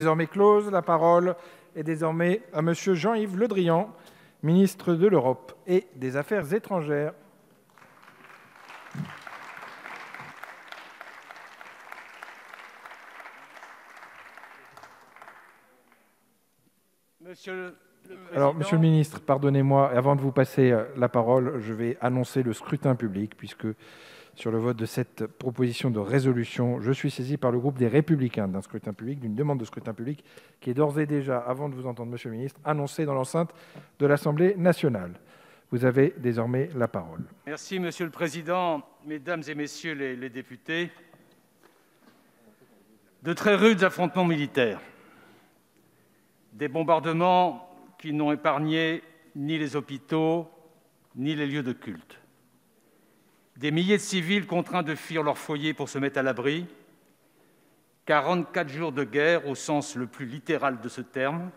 Désormais close, la parole est désormais à Monsieur Jean-Yves Le Drian, ministre de l'Europe et des Affaires étrangères. Monsieur Monsieur le ministre, pardonnez-moi, avant de vous passer la parole, je vais annoncer le scrutin public, puisque sur le vote de cette proposition de résolution, je suis saisi par le groupe des Républicains d'un scrutin public, d'une demande de scrutin public, qui est d'ores et déjà, avant de vous entendre, Monsieur le ministre, annoncée dans l'enceinte de l'Assemblée nationale. Vous avez désormais la parole. Merci, Monsieur le Président, Mesdames et Messieurs les députés. De très rudes affrontements militaires, des bombardements qui n'ont épargné ni les hôpitaux, ni les lieux de culte. Des milliers de civils contraints de fuir leur foyer pour se mettre à l'abri. 44 jours de guerre au sens le plus littéral de ce terme.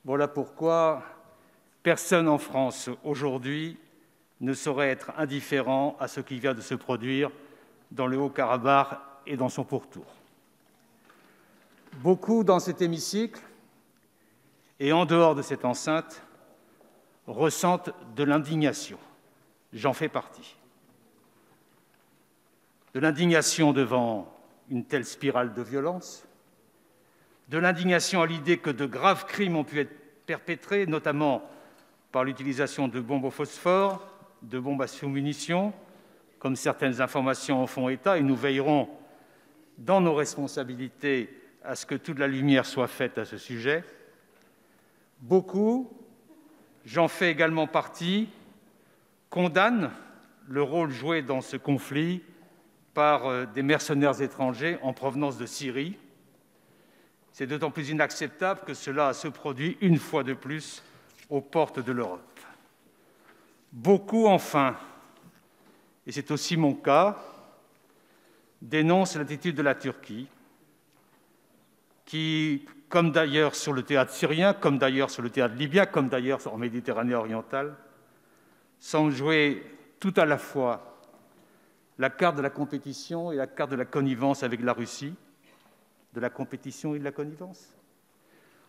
Voilà pourquoi personne en France aujourd'hui ne saurait être indifférent à ce qui vient de se produire dans le Haut-Karabakh et dans son pourtour. Beaucoup dans cet hémicycle et en dehors de cette enceinte ressentent de l'indignation. J'en fais partie. De l'indignation devant une telle spirale de violence, de l'indignation à l'idée que de graves crimes ont pu être perpétrés, notamment par l'utilisation de bombes au phosphore, de bombes à sous-munitions, comme certaines informations en font état, et nous veillerons dans nos responsabilités à ce que toute la lumière soit faite à ce sujet. Beaucoup, j'en fais également partie, condamnent le rôle joué dans ce conflit par des mercenaires étrangers en provenance de Syrie. C'est d'autant plus inacceptable que cela se produit une fois de plus aux portes de l'Europe. Beaucoup, enfin, et c'est aussi mon cas, dénoncent l'attitude de la Turquie, qui, comme d'ailleurs sur le théâtre syrien, comme d'ailleurs sur le théâtre libyen, comme d'ailleurs en Méditerranée orientale, semble jouer tout à la fois la carte de la compétition et la carte de la connivence avec la Russie, de la compétition et de la connivence,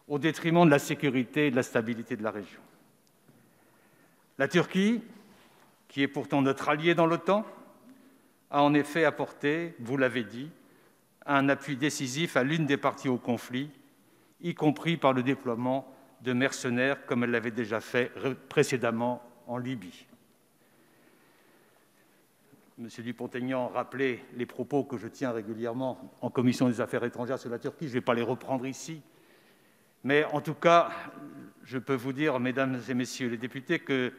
au détriment de la sécurité et de la stabilité de la région. La Turquie, qui est pourtant notre allié dans l'OTAN, a en effet apporté, vous l'avez dit, un appui décisif à l'une des parties au conflit, y compris par le déploiement de mercenaires, comme elle l'avait déjà fait précédemment en Libye. M. Dupont-Aignan rappelait les propos que je tiens régulièrement en commission des affaires étrangères sur la Turquie. Je ne vais pas les reprendre ici. Mais en tout cas, je peux vous dire, mesdames et messieurs les députés, que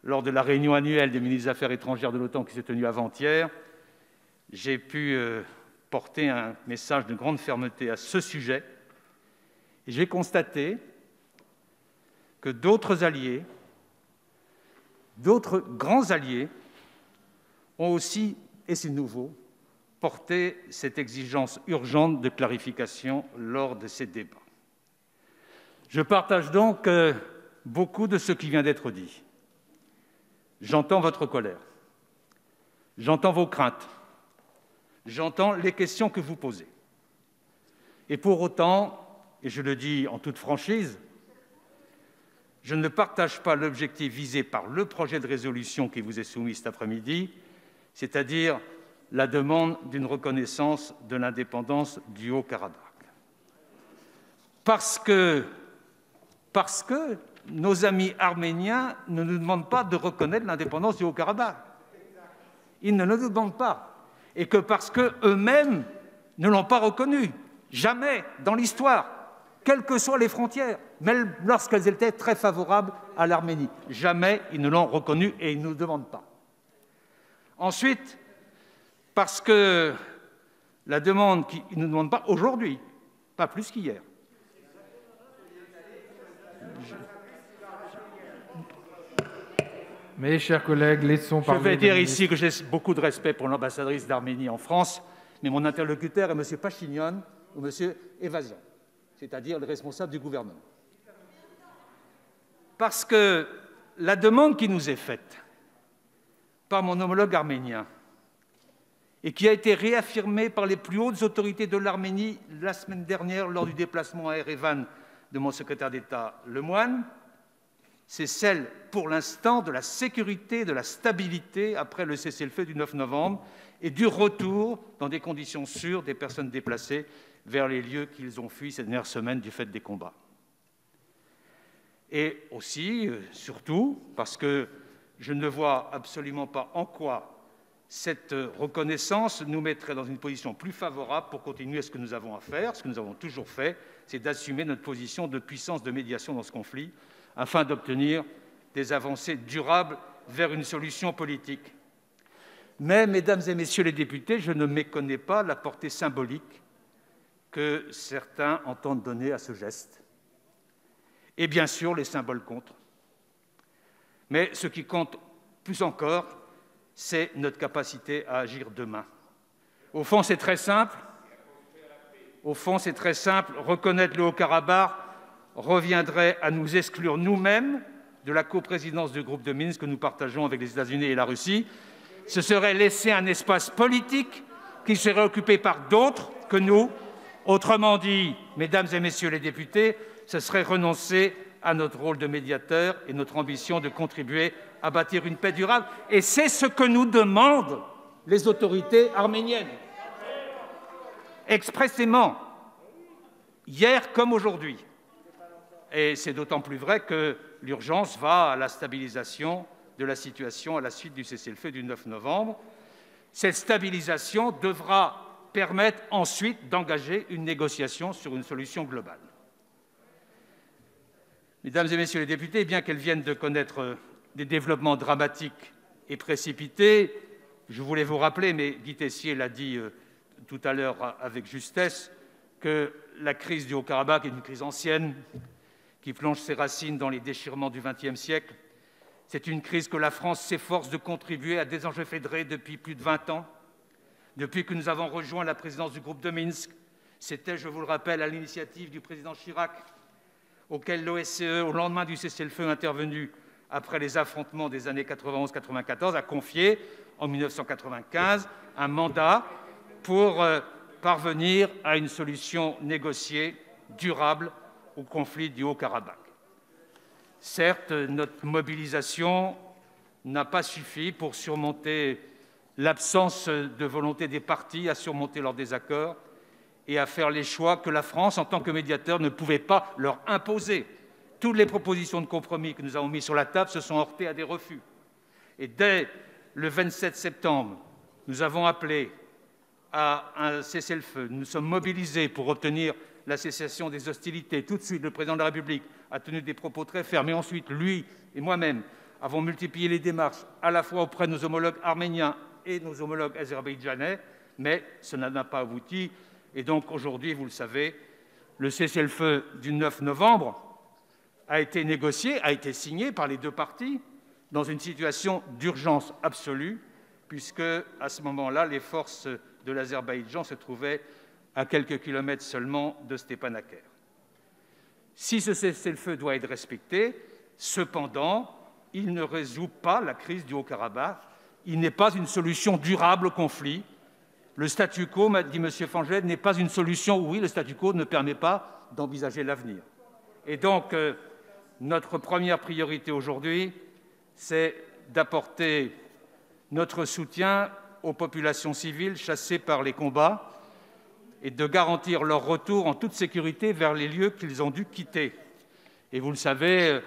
lors de la réunion annuelle des ministres des Affaires étrangères de l'OTAN qui s'est tenue avant-hier, j'ai pu porter un message de grande fermeté à ce sujet. Et j'ai constaté que d'autres alliés, d'autres grands alliés, ont aussi, et c'est nouveau, porté cette exigence urgente de clarification lors de ces débats. Je partage donc beaucoup de ce qui vient d'être dit. J'entends votre colère, j'entends vos craintes, j'entends les questions que vous posez. Et pour autant, et je le dis en toute franchise, je ne partage pas l'objectif visé par le projet de résolution qui vous est soumis cet après-midi, c'est-à-dire la demande d'une reconnaissance de l'indépendance du Haut-Karabakh. Parce que nos amis arméniens ne nous demandent pas de reconnaître l'indépendance du Haut-Karabakh. Ils ne nous demandent pas. Et que parce qu'eux-mêmes ne l'ont pas reconnu, jamais dans l'histoire, quelles que soient les frontières, même lorsqu'elles étaient très favorables à l'Arménie. Jamais ils ne l'ont reconnu et ils ne nous demandent pas. Ensuite, parce que la demande qu'ils ne nous demandent pas aujourd'hui, pas plus qu'hier. Mes chers collègues, laissons parler. Je vais dire ici que j'ai beaucoup de respect pour l'ambassadrice d'Arménie en France, mais mon interlocuteur est M. Pachinian ou M. Evasian, c'est-à-dire le responsable du gouvernement. Parce que la demande qui nous est faite par mon homologue arménien et qui a été réaffirmée par les plus hautes autorités de l'Arménie la semaine dernière lors du déplacement à Erevan de mon secrétaire d'État Lemoine, c'est celle, pour l'instant, de la sécurité, de la stabilité après le cessez-le-feu du 9 novembre et du retour, dans des conditions sûres, des personnes déplacées vers les lieux qu'ils ont fuis ces dernières semaines du fait des combats. Et aussi, surtout, parce que je ne vois absolument pas en quoi cette reconnaissance nous mettrait dans une position plus favorable pour continuer ce que nous avons à faire, ce que nous avons toujours fait, c'est d'assumer notre position de puissance de médiation dans ce conflit, afin d'obtenir des avancées durables vers une solution politique. Mais, mesdames et messieurs les députés, je ne méconnais pas la portée symbolique que certains entendent donner à ce geste. Et bien sûr, les symboles comptent. Mais ce qui compte plus encore, c'est notre capacité à agir demain. Au fond, c'est très simple. Reconnaître le Haut-Karabakh reviendrait à nous exclure nous-mêmes de la coprésidence du groupe de Minsk que nous partageons avec les États-Unis et la Russie. Ce serait laisser un espace politique qui serait occupé par d'autres que nous. Autrement dit, mesdames et messieurs les députés, ce serait renoncer à notre rôle de médiateur et notre ambition de contribuer à bâtir une paix durable. Et c'est ce que nous demandent les autorités arméniennes. Expressément, hier comme aujourd'hui. Et c'est d'autant plus vrai que l'urgence va à la stabilisation de la situation à la suite du cessez-le-feu du 9 novembre. Cette stabilisation devra permettre ensuite d'engager une négociation sur une solution globale. Mesdames et messieurs les députés, bien qu'elles viennent de connaître des développements dramatiques et précipités, je voulais vous rappeler, mais Guy Tessier l'a dit tout à l'heure avec justesse, que la crise du Haut-Karabakh est une crise ancienne qui plonge ses racines dans les déchirements du XXe siècle. C'est une crise que la France s'efforce de contribuer à désenchevêtrer depuis plus de 20 ans. Depuis que nous avons rejoint la présidence du groupe de Minsk, c'était, je vous le rappelle, à l'initiative du président Chirac, auquel l'OSCE, au lendemain du cessez-le-feu intervenu après les affrontements des années 91-94, a confié, en 1995, un mandat pour parvenir à une solution négociée, durable, au conflit du Haut-Karabakh. Certes, notre mobilisation n'a pas suffi pour surmonter l'absence de volonté des partis à surmonter leurs désaccords et à faire les choix que la France, en tant que médiateur, ne pouvait pas leur imposer. Toutes les propositions de compromis que nous avons mises sur la table se sont heurtées à des refus. Et dès le 27 septembre, nous avons appelé à un cessez-le-feu. Nous nous sommes mobilisés pour obtenir la cessation des hostilités. Tout de suite, le président de la République a tenu des propos très fermes. Et ensuite, lui et moi-même avons multiplié les démarches, à la fois auprès de nos homologues arméniens et nos homologues azerbaïdjanais, mais cela n'a pas abouti. Et donc, aujourd'hui, vous le savez, le cessez-le-feu du 9 novembre a été négocié, a été signé par les deux parties dans une situation d'urgence absolue, puisque, à ce moment-là, les forces de l'Azerbaïdjan se trouvaient à quelques kilomètres seulement de Stepanakert. Si ce cessez-le-feu doit être respecté, cependant, il ne résout pas la crise du Haut-Karabakh. Il n'est pas une solution durable au conflit. Le statu quo, m'a dit M. Fangel, n'est pas une solution. Oui, le statu quo ne permet pas d'envisager l'avenir. Et donc, notre première priorité aujourd'hui, c'est d'apporter notre soutien aux populations civiles chassées par les combats et de garantir leur retour en toute sécurité vers les lieux qu'ils ont dû quitter. Et vous le savez,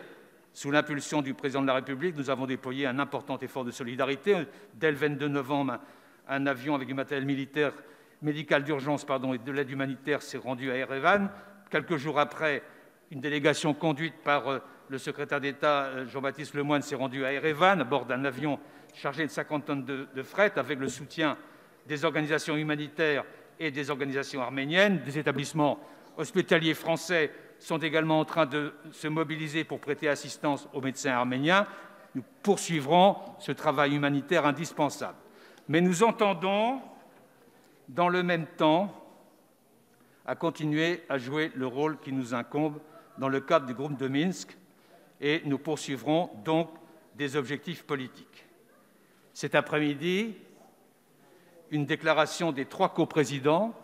sous l'impulsion du président de la République, nous avons déployé un important effort de solidarité. Dès le 22 novembre, un avion avec du matériel militaire, médical d'urgence et de l'aide humanitaire s'est rendu à Erevan. Quelques jours après, une délégation conduite par le secrétaire d'État Jean-Baptiste Lemoine s'est rendue à Erevan à bord d'un avion chargé de 50 tonnes de fret avec le soutien des organisations humanitaires et des organisations arméniennes. Des établissements hospitaliers français sont également en train de se mobiliser pour prêter assistance aux médecins arméniens. Nous poursuivrons ce travail humanitaire indispensable. Mais nous entendons, dans le même temps, à continuer à jouer le rôle qui nous incombe dans le cadre du groupe de Minsk, et nous poursuivrons donc des objectifs politiques. Cet après-midi, une déclaration des 3 coprésidents,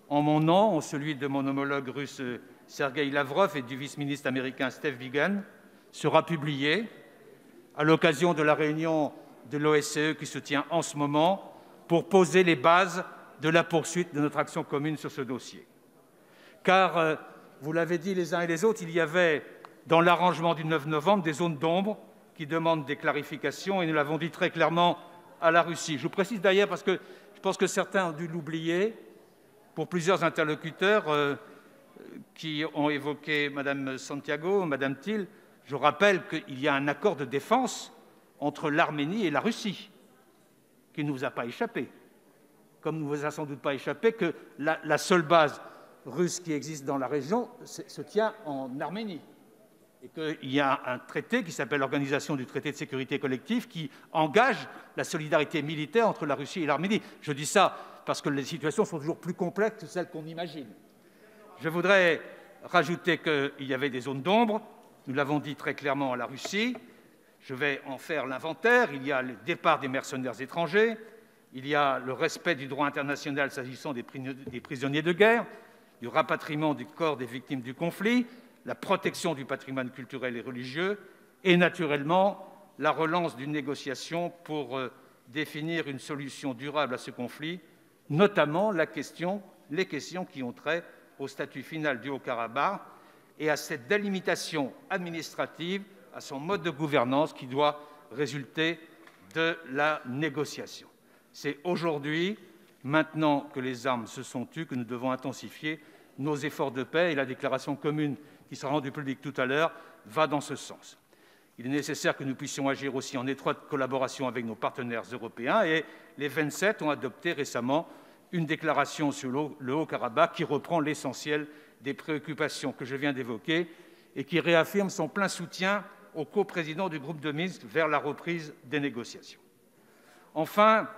en mon nom, en celui de mon homologue russe Sergueï Lavrov et du vice-ministre américain Steve Biegun, sera publiée à l'occasion de la réunion de l'OSCE qui se tient en ce moment pour poser les bases de la poursuite de notre action commune sur ce dossier. Car, vous l'avez dit les uns et les autres, il y avait dans l'arrangement du 9 novembre des zones d'ombre qui demandent des clarifications, et nous l'avons dit très clairement à la Russie. Je vous précise d'ailleurs parce que je pense que certains ont dû l'oublier, pour plusieurs interlocuteurs qui ont évoqué Mme Santiago, Mme Thiel, je rappelle qu'il y a un accord de défense entre l'Arménie et la Russie qui ne vous a pas échappé, comme ne vous a sans doute pas échappé que la seule base russe qui existe dans la région se tient en Arménie, et qu'il y a un traité qui s'appelle l'Organisation du traité de sécurité collective qui engage la solidarité militaire entre la Russie et l'Arménie. Je dis ça parce que les situations sont toujours plus complexes que celles qu'on imagine. Je voudrais rajouter qu'il y avait des zones d'ombre, nous l'avons dit très clairement à la Russie. Je vais en faire l'inventaire. Il y a le départ des mercenaires étrangers, il y a le respect du droit international s'agissant des prisonniers de guerre, du rapatriement du corps des victimes du conflit, la protection du patrimoine culturel et religieux, et naturellement la relance d'une négociation pour définir une solution durable à ce conflit, notamment les questions qui ont trait au statut final du Haut-Karabakh et à cette délimitation administrative, à son mode de gouvernance qui doit résulter de la négociation. C'est aujourd'hui, maintenant que les armes se sont tues, que nous devons intensifier nos efforts de paix, et la déclaration commune qui sera rendue publique tout à l'heure va dans ce sens. Il est nécessaire que nous puissions agir aussi en étroite collaboration avec nos partenaires européens, et les 27 ont adopté récemment une déclaration sur le Haut-Karabakh qui reprend l'essentiel des préoccupations que je viens d'évoquer et qui réaffirme son plein soutien au coprésident du groupe de Minsk vers la reprise des négociations. Enfin,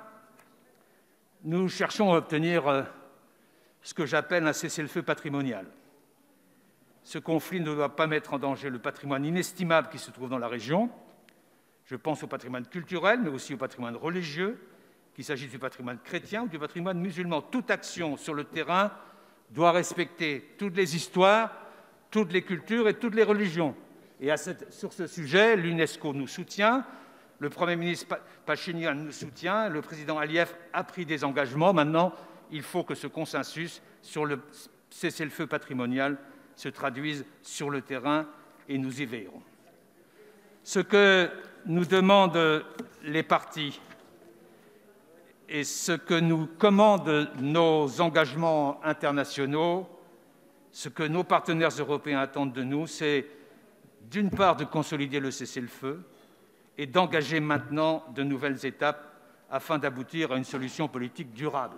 nous cherchons à obtenir ce que j'appelle un cessez-le-feu patrimonial. Ce conflit ne doit pas mettre en danger le patrimoine inestimable qui se trouve dans la région. Je pense au patrimoine culturel, mais aussi au patrimoine religieux, qu'il s'agisse du patrimoine chrétien ou du patrimoine musulman. Toute action sur le terrain doit respecter toutes les histoires, toutes les cultures et toutes les religions. Et sur ce sujet, l'UNESCO nous soutient, le Premier ministre Pachinian nous soutient, le président Aliyev a pris des engagements. Maintenant, il faut que ce consensus sur le cessez-le-feu patrimonial se traduise sur le terrain, et nous y veillerons. Ce que nous demandent les partis et ce que nous commandent nos engagements internationaux, ce que nos partenaires européens attendent de nous, c'est d'une part de consolider le cessez-le-feu et d'engager maintenant de nouvelles étapes afin d'aboutir à une solution politique durable.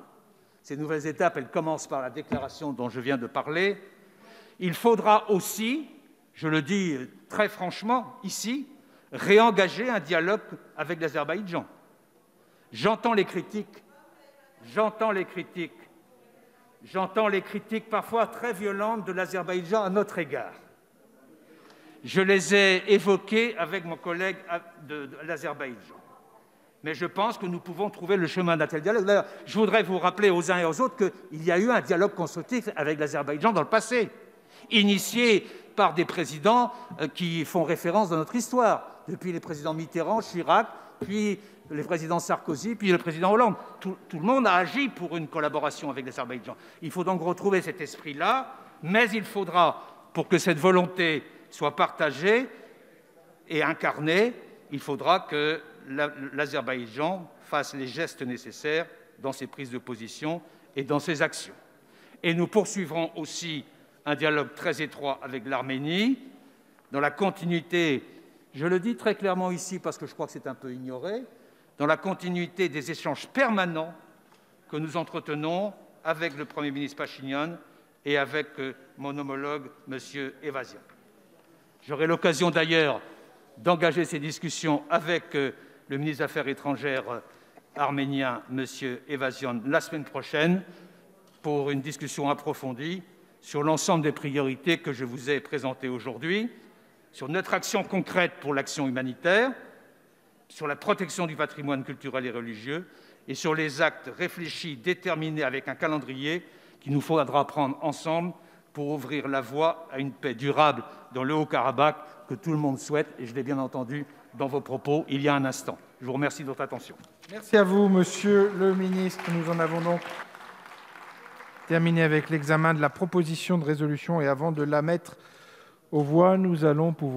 Ces nouvelles étapes, elles commencent par la déclaration dont je viens de parler. Il faudra aussi, je le dis très franchement ici, réengager un dialogue avec l'Azerbaïdjan. J'entends les critiques parfois très violentes de l'Azerbaïdjan à notre égard. Je les ai évoquées avec mon collègue de l'Azerbaïdjan. Mais je pense que nous pouvons trouver le chemin d'un tel dialogue. D'ailleurs, je voudrais vous rappeler aux uns et aux autres qu'il y a eu un dialogue constructif avec l'Azerbaïdjan dans le passé, initié par des présidents qui font référence dans notre histoire, depuis les présidents Mitterrand, Chirac, puis le président Sarkozy, puis le président Hollande. Tout le monde a agi pour une collaboration avec l'Azerbaïdjan. Il faut donc retrouver cet esprit-là, mais il faudra, pour que cette volonté soit partagée et incarnée, il faudra que l'Azerbaïdjan fasse les gestes nécessaires dans ses prises de position et dans ses actions. Et nous poursuivrons aussi un dialogue très étroit avec l'Arménie, dans la continuité, je le dis très clairement ici parce que je crois que c'est un peu ignoré, dans la continuité des échanges permanents que nous entretenons avec le Premier ministre Pachinian et avec mon homologue, M. Evasian. J'aurai l'occasion d'ailleurs d'engager ces discussions avec le ministre des Affaires étrangères arménien, M. Evasian, la semaine prochaine, pour une discussion approfondie sur l'ensemble des priorités que je vous ai présentées aujourd'hui, sur notre action concrète pour l'action humanitaire, sur la protection du patrimoine culturel et religieux, et sur les actes réfléchis, déterminés avec un calendrier qu'il nous faudra prendre ensemble pour ouvrir la voie à une paix durable dans le Haut-Karabakh que tout le monde souhaite, et je l'ai bien entendu dans vos propos il y a un instant. Je vous remercie de votre attention. Merci à vous, Monsieur le ministre. Nous en avons donc terminé avec l'examen de la proposition de résolution, et avant de la mettre aux voix, nous allons pouvoir